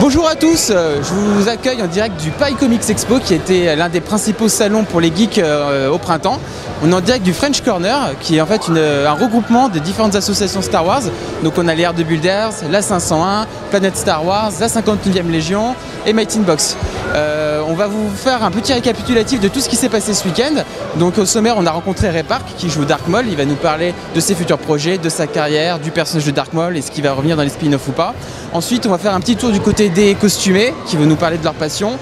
Bonjour à tous, je vous accueille en direct du Paris Comics Expo qui était l'un des principaux salons pour les geeks au printemps. On est en direct du French Corner qui est en fait un regroupement de différentes associations Star Wars. Donc on a les Airs de Builders, la 501, Planète Star Wars, la 59e Légion et Mighty Box. On va vous faire un petit récapitulatif de tout ce qui s'est passé ce week-end. Donc au sommaire, on a rencontré Ray Park qui joue Dark Maul. Il va nous parler de ses futurs projets, de sa carrière, du personnage de Dark Maul et ce qui va revenir dans les spin-offs ou pas. Ensuite, on va faire un petit tour du côté des costumés qui vont nous parler de leur passion,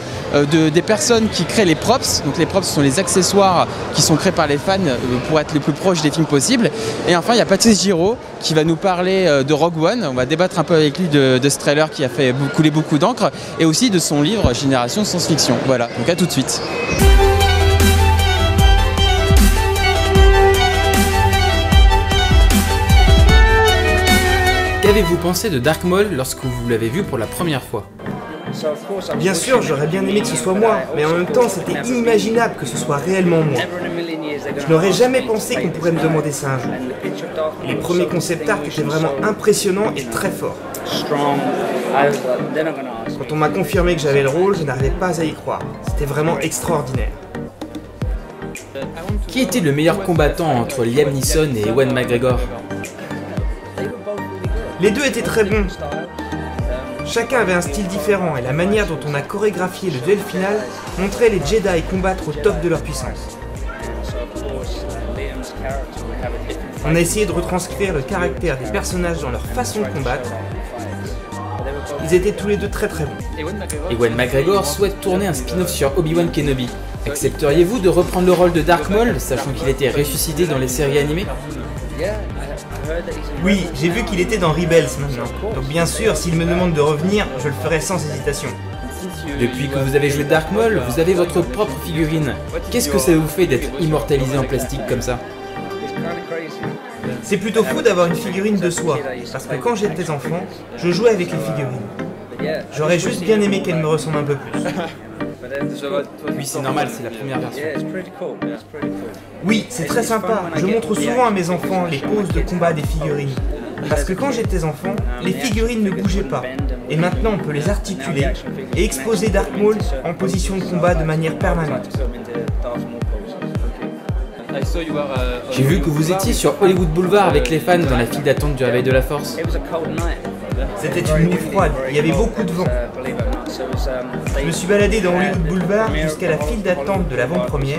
des personnes qui créent les props. Donc les props sont les accessoires qui sont créés par les fans pour être le plus proche des films possible. Et enfin, il y a Patrice Giraud qui va nous parler de Rogue One. On va débattre un peu avec lui de ce trailer qui a fait couler beaucoup d'encre et aussi de son livre Génération Science-Fiction. Voilà, donc à tout de suite. Qu'avez-vous pensé de Dark Maul lorsque vous l'avez vu pour la première fois? Bien sûr, j'aurais bien aimé que ce soit moi, mais en même temps, c'était inimaginable que ce soit réellement moi. Je n'aurais jamais pensé qu'on pourrait me demander ça un jour. Les premiers concept art étaient vraiment impressionnants et très forts. Quand on m'a confirmé que j'avais le rôle, je n'arrivais pas à y croire. C'était vraiment extraordinaire. Qui était le meilleur combattant entre Liam Neeson et Ewan McGregor? Les deux étaient très bons. Chacun avait un style différent et la manière dont on a chorégraphié le duel final montrait les Jedi combattre au top de leur puissance. On a essayé de retranscrire le caractère des personnages dans leur façon de combattre. Ils étaient tous les deux très bons. Ewan McGregor souhaite tourner un spin-off sur Obi-Wan Kenobi. Accepteriez-vous de reprendre le rôle de Dark Maul, sachant qu'il était ressuscité dans les séries animées? Oui, j'ai vu qu'il était dans Rebels maintenant. Donc bien sûr, s'il me demande de revenir, je le ferai sans hésitation. Depuis que vous avez joué Dark Maul, vous avez votre propre figurine. Qu'est-ce que ça vous fait d'être immortalisé en plastique comme ça? C'est plutôt fou d'avoir une figurine de soi, parce que quand j'étais enfant, je jouais avec les figurines. J'aurais juste bien aimé qu'elle me ressemble un peu plus. Oui, c'est normal, c'est la première version. Oui, c'est très sympa. Je montre souvent à mes enfants les poses de combat des figurines. Parce que quand j'étais enfant, les figurines ne bougeaient pas. Et maintenant, on peut les articuler et exposer Dark Maul en position de combat de manière permanente. J'ai vu que vous étiez sur Hollywood Boulevard avec les fans dans la file d'attente du Réveil de la Force. C'était une nuit froide, il y avait beaucoup de vent. Je me suis baladé dans Hollywood Boulevard jusqu'à la file d'attente de l'avant-première.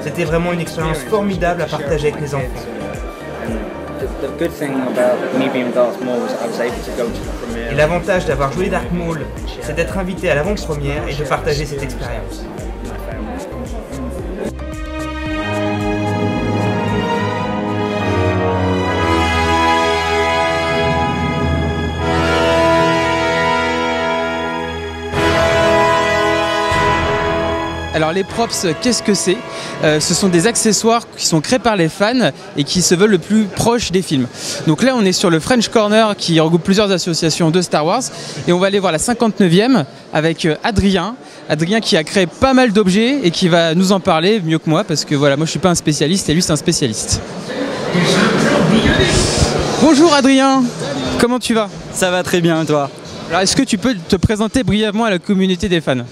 C'était vraiment une expérience formidable à partager avec les enfants. Et l'avantage d'avoir joué Dark Maul, c'est d'être invité à l'avant-première et de partager cette expérience. Alors les props, qu'est-ce que c'est? Ce sont des accessoires qui sont créés par les fans et qui se veulent le plus proche des films. Donc là on est sur le French Corner qui regroupe plusieurs associations de Star Wars et on va aller voir la 59e avec Adrien. Adrien qui a créé pas mal d'objets et qui va nous en parler mieux que moi parce que voilà, moi je suis pas un spécialiste et lui c'est un spécialiste. Bonjour Adrien, comment tu vas? Ça va très bien, toi? Alors est-ce que tu peux te présenter brièvement à la communauté des fans?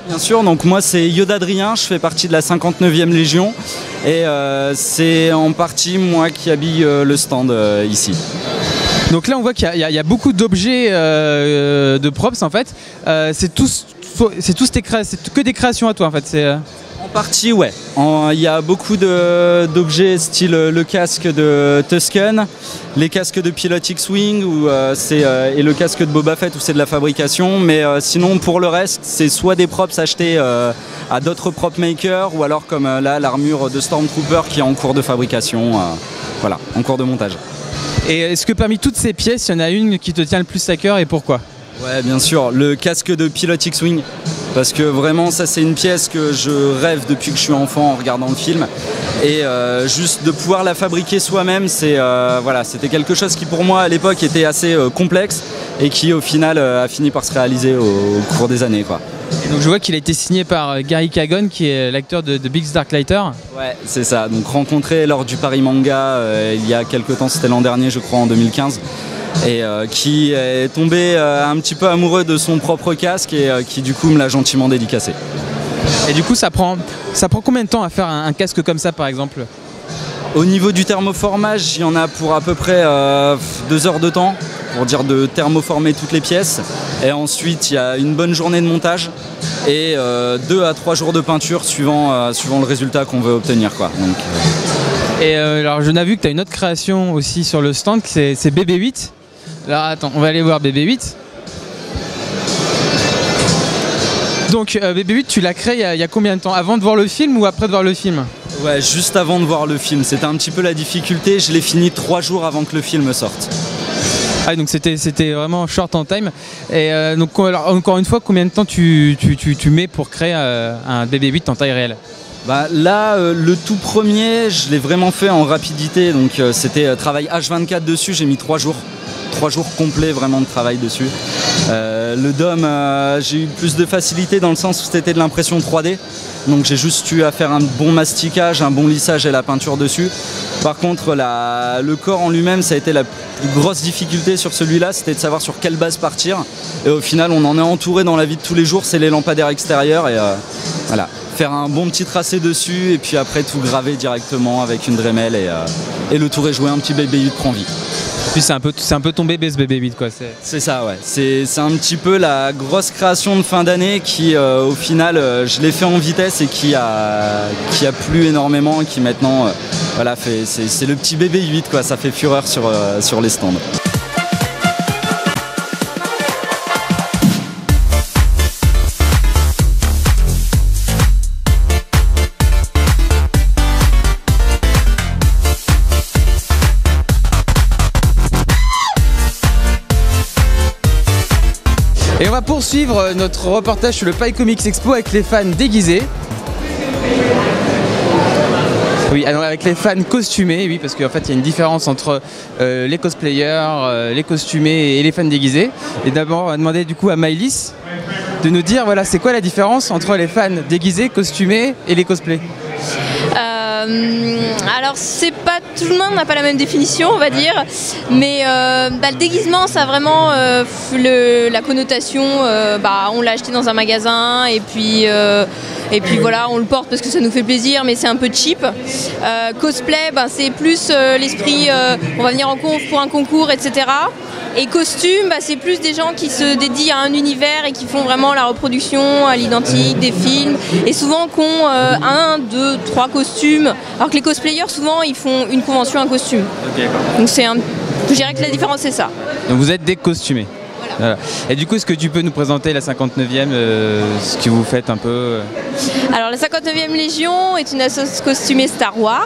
Bien sûr, donc moi c'est Yoda Adrien, je fais partie de la 59e Légion et c'est en partie moi qui habille le stand ici. Donc là on voit qu'il y a beaucoup d'objets de props en fait, c'est que des créations à toi en fait. En partie ouais, il y a beaucoup d'objets style le casque de Tusken, les casques de Pilot X-Wing et le casque de Boba Fett où c'est de la fabrication, mais sinon pour le reste c'est soit des props achetés à d'autres prop makers ou alors comme là l'armure de Stormtrooper qui est en cours de fabrication, voilà, en cours de montage. Et est-ce que parmi toutes ces pièces, il y en a une qui te tient le plus à cœur et pourquoi? Ouais, bien sûr, le casque de Pilot X-Wing, parce que vraiment ça c'est une pièce que je rêve depuis que je suis enfant en regardant le film et juste de pouvoir la fabriquer soi-même, voilà, c'était quelque chose qui pour moi à l'époque était assez complexe et qui au final a fini par se réaliser au cours des années, quoi. Et donc je vois qu'il a été signé par Gary Kagan qui est l'acteur de Biggs Darklighter. Ouais, c'est ça, donc rencontré lors du Paris Manga il y a quelques temps, c'était l'an dernier je crois, en 2015. et qui est tombé un petit peu amoureux de son propre casque et qui du coup me l'a gentiment dédicacé. Et du coup ça prend combien de temps à faire un casque comme ça par exemple? Au niveau du thermoformage, il y en a pour à peu près 2 heures de temps pour dire de thermoformer toutes les pièces. Et ensuite, il y a une bonne journée de montage et 2 à 3 jours de peinture suivant le résultat qu'on veut obtenir, quoi. Donc, Et alors, je n'ai vu que tu as une autre création aussi sur le stand, c'est BB8. Alors, attends, on va aller voir BB8. Donc, BB8, tu l'as créé il y a combien de temps? Avant de voir le film ou après de voir le film? Ouais, juste avant de voir le film. C'était un petit peu la difficulté. Je l'ai fini 3 jours avant que le film sorte. Ah, donc c'était vraiment short en time. Et donc alors, encore une fois, combien de temps tu mets pour créer un BB8 en taille réelle? Bah, là, le tout premier, je l'ai vraiment fait en rapidité. Donc c'était travail H24 dessus. J'ai mis 3 jours. 3 jours complets vraiment de travail dessus. Le DOM, j'ai eu plus de facilité dans le sens où c'était de l'impression 3D. Donc j'ai juste eu à faire un bon masticage, un bon lissage et la peinture dessus. Par contre, le corps en lui-même, ça a été la plus grosse difficulté sur celui-là, c'était de savoir sur quelle base partir. Et au final, on en est entouré dans la vie de tous les jours, c'est les lampadaires extérieurs. Et voilà, faire un bon petit tracé dessus et puis après tout graver directement avec une Dremel et le tour est joué, un petit BB8 prend vie. Puis c'est un peu ton bébé ce BB8 quoi. C'est ça, ouais. C'est un petit peu la grosse création de fin d'année qui au final je l'ai fait en vitesse et qui a plu énormément et qui maintenant voilà, c'est le petit BB8 quoi, ça fait fureur sur les stands. Et on va poursuivre notre reportage sur le Paris Comics Expo avec les fans déguisés. Oui, alors avec les fans costumés, oui, parce qu'en fait il y a une différence entre les cosplayers, les costumés et les fans déguisés. Et d'abord on va demander du coup à Maëlys de nous dire voilà, c'est quoi la différence entre les fans déguisés, costumés et les cosplays? Alors c'est pas, tout le monde n'a pas la même définition on va dire, mais le déguisement ça a vraiment la connotation, on l'a acheté dans un magasin et puis voilà on le porte parce que ça nous fait plaisir mais c'est un peu cheap. Cosplay c'est plus l'esprit on va venir en conf pour un concours etc. Et costume, c'est plus des gens qui se dédient à un univers et qui font vraiment la reproduction à l'identique des films et souvent qui ont 1, 2, 3 costumes alors que les cosplayers souvent ils font une convention, un costume. Okay, donc je dirais que la différence c'est ça. Donc vous êtes des costumés. Voilà. Et du coup, est-ce que tu peux nous présenter la 59e, ce que vous faites un peu Alors la 59e Légion est une association costumée Star Wars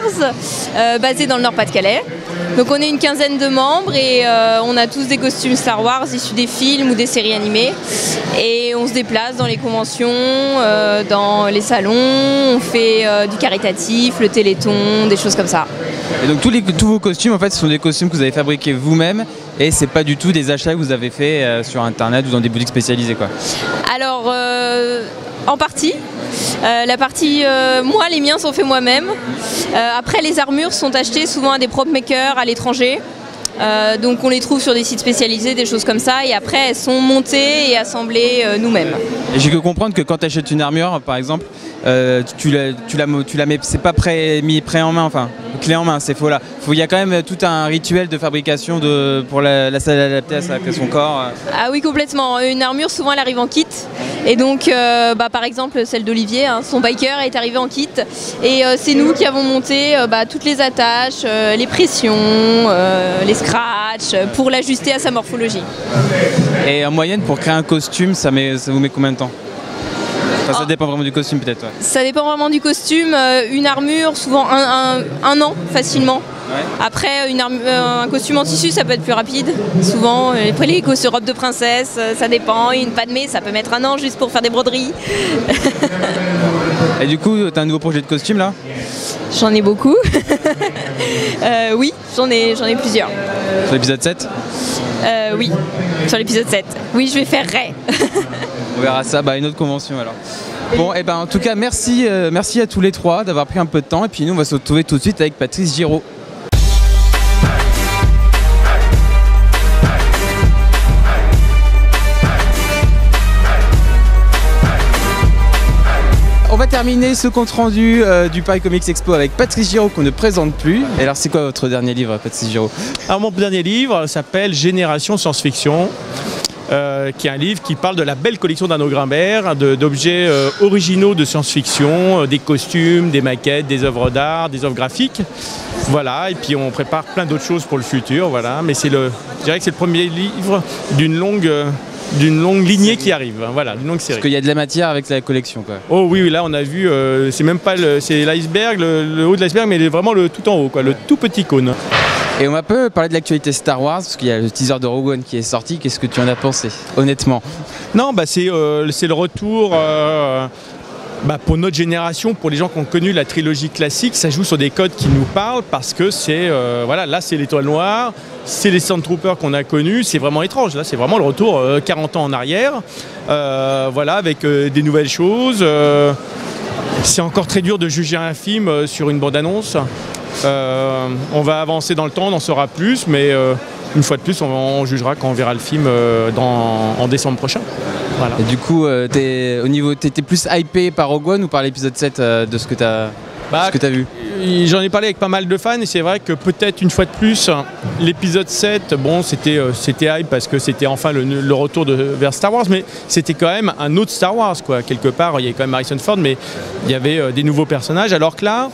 basée dans le Nord-Pas-de-Calais. Donc on est une quinzaine de membres et on a tous des costumes Star Wars issus des films ou des séries animées. Et on se déplace dans les conventions, dans les salons, on fait du caritatif, le Téléthon, des choses comme ça. Et donc tous vos costumes en fait ce sont des costumes que vous avez fabriqués vous-même et c'est pas du tout des achats que vous avez fait sur internet ou dans des boutiques spécialisées quoi? Alors en partie. La partie, moi les miens sont faits moi-même. Après les armures sont achetées souvent à des prop makers à l'étranger. Donc on les trouve sur des sites spécialisés, des choses comme ça, et après elles sont montées et assemblées nous-mêmes. Et j'ai que comprendre que quand tu achètes une armure, par exemple, tu la mets, c'est pas mis prêt en main, enfin clé en main, c'est faux là. Il y a quand même tout un rituel de fabrication pour la adapter à son corps. Ah oui complètement. Une armure souvent elle arrive en kit. Et donc par exemple celle d'Olivier, son biker est arrivé en kit. Et c'est nous qui avons monté toutes les attaches, les pressions, les scratchs pour l'ajuster à sa morphologie. Et en moyenne pour créer un costume, ça vous met combien de temps? Enfin, ça dépend vraiment du costume peut-être. Ouais. Ça dépend vraiment du costume. Une armure, souvent un an facilement. Ouais. Après, un costume en tissu, ça peut être plus rapide. Souvent, après les robes de princesse, ça dépend. Une Padmé, ça peut mettre 1 an juste pour faire des broderies. Et du coup, tu as un nouveau projet de costume là? J'en ai beaucoup. Oui, j'en ai plusieurs. Sur l'épisode 7? Oui, sur l'épisode 7. Oui, je vais faire Ray. On verra ça, une autre convention alors. Bon, et en tout cas, merci à tous les trois d'avoir pris un peu de temps. Et puis nous, on va se retrouver tout de suite avec Patrice Giraud. on va terminer ce compte rendu du Paris Comics Expo avec Patrice Giraud qu'on ne présente plus. Et alors c'est quoi votre dernier livre, Patrice Giraud? Alors mon dernier livre s'appelle Génération Science-Fiction. Qui est un livre qui parle de la belle collection d'Arnaud Grimbert, d'objets originaux de science-fiction, des costumes, des maquettes, des œuvres d'art, des œuvres graphiques. Voilà, et puis on prépare plein d'autres choses pour le futur, voilà. Mais je dirais que c'est le premier livre d'une longue lignée qui arrive, voilà, d'une longue série. Parce qu'il y a de la matière avec la collection, quoi. Oh oui, là on a vu, c'est même pas c'est l'iceberg, le haut de l'iceberg, mais vraiment le tout en haut, quoi, le tout petit cône. Et on va un peu parler de l'actualité Star Wars, parce qu'il y a le teaser de Rogue One qui est sorti. Qu'est-ce que tu en as pensé, honnêtement? Non, c'est le retour pour notre génération, pour les gens qui ont connu la trilogie classique, ça joue sur des codes qui nous parlent parce que c'est, là c'est l'Étoile Noire, c'est les Sandtroopers qu'on a connus, c'est vraiment étrange, là c'est vraiment le retour 40 ans en arrière, avec des nouvelles choses. C'est encore très dur de juger un film sur une bande-annonce. On va avancer dans le temps, on en saura plus, mais une fois de plus, on jugera quand on verra le film en décembre prochain. Voilà. Et du coup, t'étais plus hypé par Rogue One ou par l'épisode 7 de ce que t'as vu? J'en ai parlé avec pas mal de fans et c'est vrai que peut-être une fois de plus, l'épisode 7, c'était hype parce que c'était enfin le retour vers Star Wars, mais c'était quand même un autre Star Wars, quoi. Quelque part, il y avait quand même Harrison Ford, mais il y avait des nouveaux personnages, alors que là,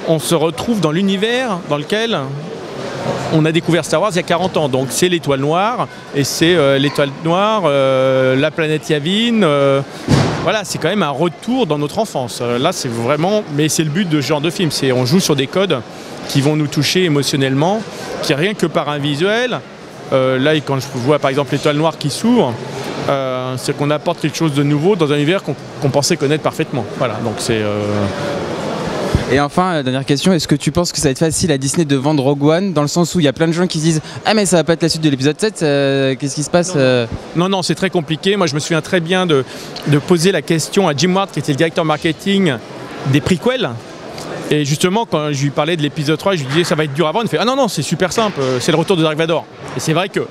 on se retrouve dans l'univers dans lequel on a découvert Star Wars il y a 40 ans. Donc c'est l'Étoile Noire, et c'est l'Étoile Noire, la planète Yavin. Voilà, c'est quand même un retour dans notre enfance. Là, c'est vraiment... Mais c'est le but de ce genre de film. On joue sur des codes qui vont nous toucher émotionnellement, qui rien que par un visuel. Là, quand je vois par exemple l'Étoile Noire qui s'ouvre, c'est qu'on apporte quelque chose de nouveau dans un univers qu'on pensait connaître parfaitement. Voilà, donc c'est... Et enfin, la dernière question, est-ce que tu penses que ça va être facile à Disney de vendre Rogue One, dans le sens où il y a plein de gens qui se disent « Ah mais ça va pas être la suite de l'épisode 7, qu'est-ce qui se passe ?» Non, c'est très compliqué. Moi, je me souviens très bien de poser la question à Jim Ward, qui était le directeur marketing des prequels. Et justement, quand je lui parlais de l'épisode 3, je lui disais « Ça va être dur à vendre », il fait « Ah non, c'est super simple, c'est le retour de Dark Vador. » Et c'est vrai que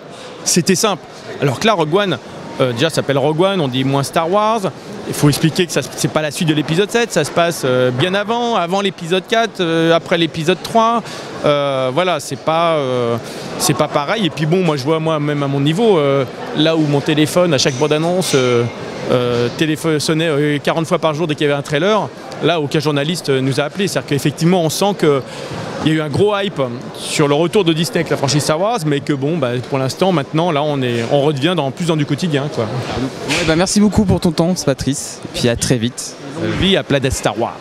c'était simple. Alors que là, Rogue One, déjà ça s'appelle Rogue One, on dit moins Star Wars. Il faut expliquer que c'est pas la suite de l'épisode 7, ça se passe bien avant l'épisode 4, après l'épisode 3. Voilà, c'est pas pareil. Et puis bon, moi je vois moi-même à mon niveau, là où mon téléphone, à chaque bande-annonce, sonnait 40 fois par jour dès qu'il y avait un trailer, là aucun journaliste nous a appelé. C'est-à-dire qu'effectivement on sent qu'il y a eu un gros hype sur le retour de Disney avec la franchise Star Wars, mais que bon, pour l'instant, maintenant, là, on redevient plus dans du quotidien, quoi. Merci beaucoup pour ton temps, Patrice, et puis à très vite. Longue vie à Planète Star Wars.